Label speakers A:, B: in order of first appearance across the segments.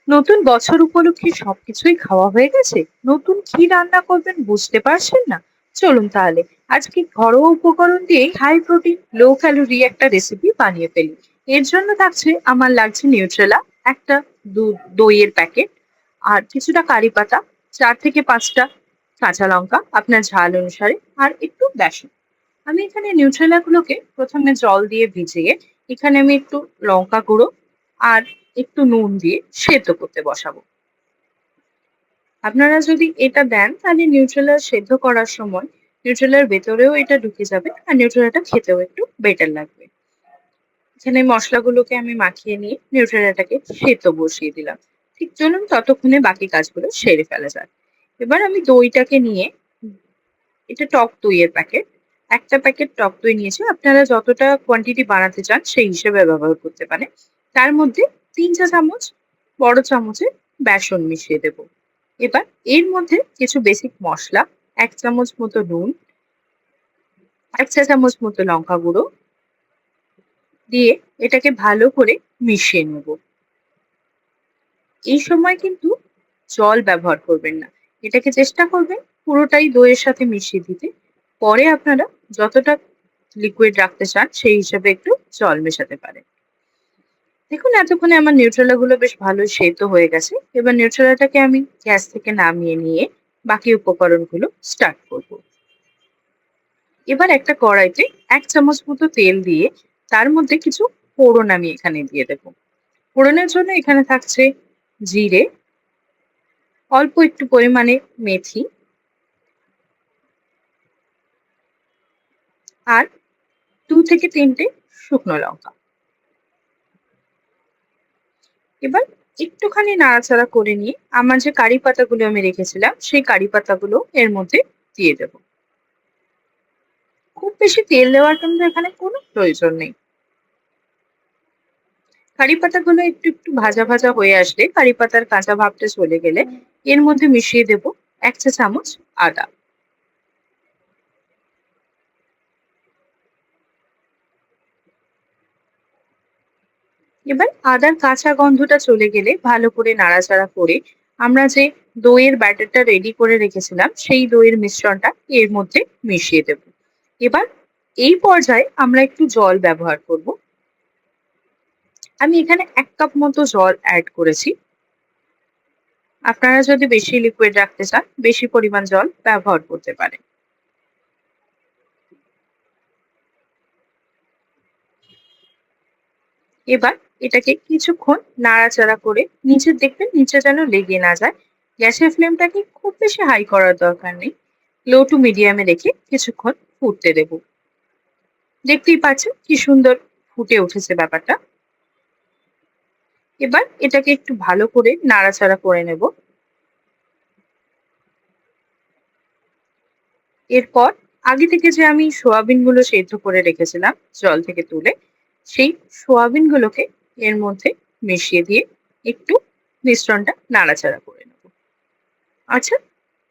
A: নতুন বছর উপলক্ষে সবকিছুই খাওয়া হয়ে গেছে। নতুন কি রান্না করবেন বুঝতে পারছেন না? চলুন তাহলে আজকে ঘরোয়া উপকরণ দিয়ে হাই প্রোটিন লো ক্যালোরি একটা রেসিপি বানিয়ে ফেলি। এর জন্য আমার লাগছে নিউট্রেলা, একটা দইয়ের প্যাকেট, আর কিছুটা কারি পাতা, 4 থেকে 5টা কাঁচা লঙ্কা আপনার ঝাল অনুসারে, আর একটু বেসন। আমি এখানে নিউট্রেলা গুলোকে প্রথমে জল দিয়ে ভিজিয়ে এখানে আমি একটু লঙ্কা গুঁড়ো আর একটু নুন দিয়ে সেদ্ধ করতে বসাবো। আপনারা যদি এটা দেন তাহলে নিউট্রেলা সেদ্ধ করার সময় নিউট্রেলার ভেতরেও এটা ঢুকে যাবে আর নিউট্রেলাটা খেতেও একটু বেটার লাগবে। এখানে মশলাগুলোকে আমি মাখিয়ে নিয়ে নিউট্রেলাটাকে সেদ্ধ বসিয়ে দিলাম। ঠিক চলুন ততক্ষণে বাকি কাজগুলো সেরে ফেলা যাক। এবার আমি দইটাকে নিয়ে, এটা টক দইয়ের প্যাকেট, একটা প্যাকেট টক দই নিয়েছি। আপনারা যতটা কোয়ান্টিটি বানাতে চান সেই হিসেবে ব্যবহার করতে পারেন। তার মধ্যে 3 চা চামচ বড় চামচের বেসন মিশিয়ে দেব। এবার এর মধ্যে কিছু বেসিক মশলা, 1 চামচ মতো নুন, 1 চা চামচ মতো লঙ্কা গুঁড়ো দিয়ে এটাকে ভালো করে মিশিয়ে নেব। এই সময় কিন্তু জল ব্যবহার করবেন না। এটাকে চেষ্টা করবেন পুরোটাই দইয়ের সাথে মিশিয়ে দিতে। পরে আপনারা যতটা লিকুইড রাখতে চান সেই হিসেবে একটু জল মেশাতে পারেন। দেখুন এতক্ষণে আমার নিউট্রেলা গুলো বেশ ভালোই সেদ্ধ হয়ে গেছে। এবার নিউট্রেলাটাকে আমি গ্যাস থেকে নামিয়ে নিয়ে বাকি উপকরণগুলো স্টার্ট করব। এবার একটা কড়াইতে 1 চামচ মতো তেল দিয়ে তার মধ্যে কিছু ফোড়ন আমি এখানে দিয়ে দেবো। ফোড়নের জন্য এখানে থাকছে জিরে, অল্প একটু পরিমাণে মেথি, আর 2 থেকে 3টে শুকনো লঙ্কা। এবার একটুখানি নাড়াচাড়া করে নিয়ে আমার যে কারি পাতাগুলো আমি রেখেছিলাম সেই কারি পাতাগুলো এর মধ্যে দিয়ে দেব। খুব বেশি তেল দেওয়ার কিন্তু এখানে কোনো প্রয়োজন নেই। কারি পাতাগুলো একটু একটু ভাজা ভাজা হয়ে আসলে, কারি পাতার কাঁচা ভাবটা চলে গেলে এর মধ্যে মিশিয়ে দেব 1 চা চামচ আদা। এবার আদার কাঁচা গন্ধটা চলে গেলে ভালো করে নাড়াচাড়া করে আমরা যে দইয়ের ব্যাটারটা রেডি করে রেখেছিলাম সেই দইয়ের মিশ্রণটা এর মধ্যে মিশিয়ে দেব। এবার এই পর্যায়ে আমরা একটু জল ব্যবহার করব। আমি এখানে 1 কাপ মতো জল অ্যাড করেছি। আপনারা যদি বেশি লিকুইড রাখতে চান বেশি পরিমাণ জল ব্যবহার করতে পারেন। এবার এটাকে কিছুক্ষণ নাড়াচাড়া করে নিচে দেখবেন নিচে যেন লেগে না যায়। গ্যাসের ফ্লেমটাকে খুব বেশি হাই করার দরকার নেই, লো টু মিডিয়ামে রেখে কিছুক্ষণ ফুটতে দেব। দেখতেই পাচ্ছেন কি সুন্দর ফুটে উঠেছে ব্যাপারটা। এবার এটাকে একটু ভালো করে নাড়াচাড়া করে নেব। এরপর আগে থেকে যে আমি সোয়াবিন গুলো সেদ্ধ করে রেখেছিলাম জল থেকে তুলে, সেই সোয়াবিন গুলোকে এর মধ্যে মিশিয়ে দিয়ে একটু মিশ্রণটা নাড়াচাড়া করে নেব। আচ্ছা,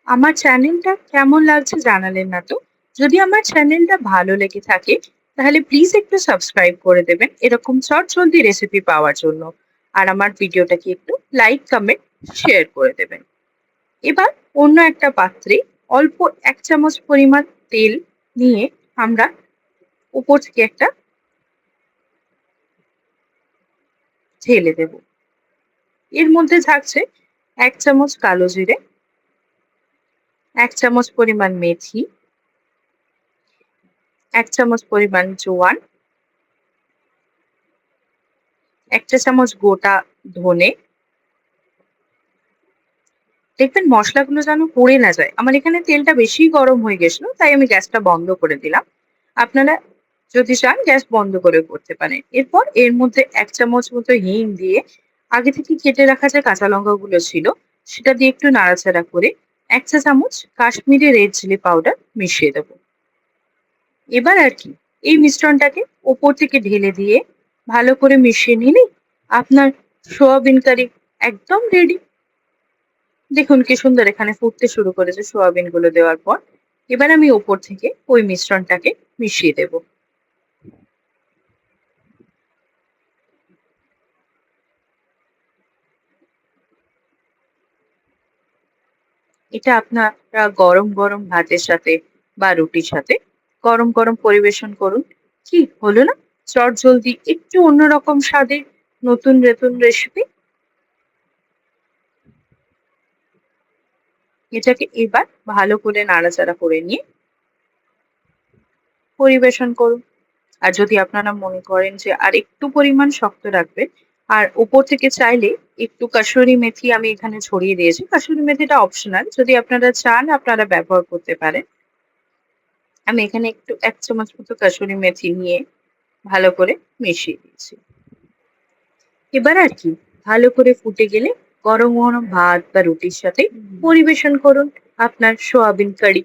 A: আমার চ্যানেলটা কেমন লাগছে জানালেন না তো? যদি আমার চ্যানেলটা ভালো লেগে থাকে তাহলে প্লিজ একটু সাবস্ক্রাইব করে দেবেন এরকম চটজলদি রেসিপি পাওয়ার জন্য। আর আমার ভিডিওটাকে একটু লাইক, কমেন্ট, শেয়ার করে দেবেন। এবার অন্য একটা পাত্রে অল্প 1 চামচ পরিমাণ তেল নিয়ে আমরা উপর থেকে একটা ঢেলে দেব। এর মধ্যে থাকছে 1 চামচ কালো জিরে, 1 চামচ পরিমাণ মেথি, 1 চামচ পরিমাণ জোয়ান, 1 চা চামচ গোটা ধনে। দেখবেন মশলাগুলো যেন পুড়ে না যায়। আমার এখানে তেলটা বেশি গরম হয়ে গেছিল তাই আমি গ্যাসটা বন্ধ করে দিলাম। আপনারা যদি চান গ্যাস বন্ধ করে করতে পারেন। এরপর এর মধ্যে 1 চামচ মতো হিং দিয়ে আগে থেকে কেটে রাখা যে কাঁচা লঙ্কাগুলো ছিল সেটা দিয়ে একটু নাড়াচাড়া করে 1 চা চামচ কাশ্মীরি রেড চিলি পাউডার মিশিয়ে দেবো। এবার আর কি এই মিশ্রণটাকে ওপর থেকে ঢেলে দিয়ে ভালো করে মিশিয়ে নিলেই আপনার সোয়াবিন কারি একদম রেডি। দেখুন কি সুন্দর এখানে ফুটতে শুরু করেছে সোয়াবিন গুলো দেওয়ার পর। এবার আমি ওপর থেকে ওই মিশ্রণটাকে মিশিয়ে দেব। এটা আপনারা গরম গরম ভাতের সাথে বা রুটির সাথে গরম গরম পরিবেশন করুন। কি হলো না? চটজলদি একটু অন্যরকম স্বাদের নতুন নতুন রেসিপি। এটাকে এবার ভালো করে নাড়াচাড়া করে নিয়ে পরিবেশন করুন। আর যদি আপনারা মনে করেন যে আর একটু পরিমাণ শক্ত রাখবেন, আর উপর থেকে চাইলে একটু কাসুরি মেথি আমি এখানে ছড়িয়ে দিয়েছি। কাসুরি মেথিটা অপশনাল। যদি আপনারা চান আপনারা ব্যবহার করতে পারেন। আমি এখানে একটু ১ চামচ মতো কাসুরি মেথি নিয়ে ভালো করে মিশিয়ে দিয়েছি। এবার আর কি ভালো করে ফুটে গেলে গরম গরম ভাত বা রুটির সাথে পরিবেশন করুন আপনার সোয়াবিন কারি।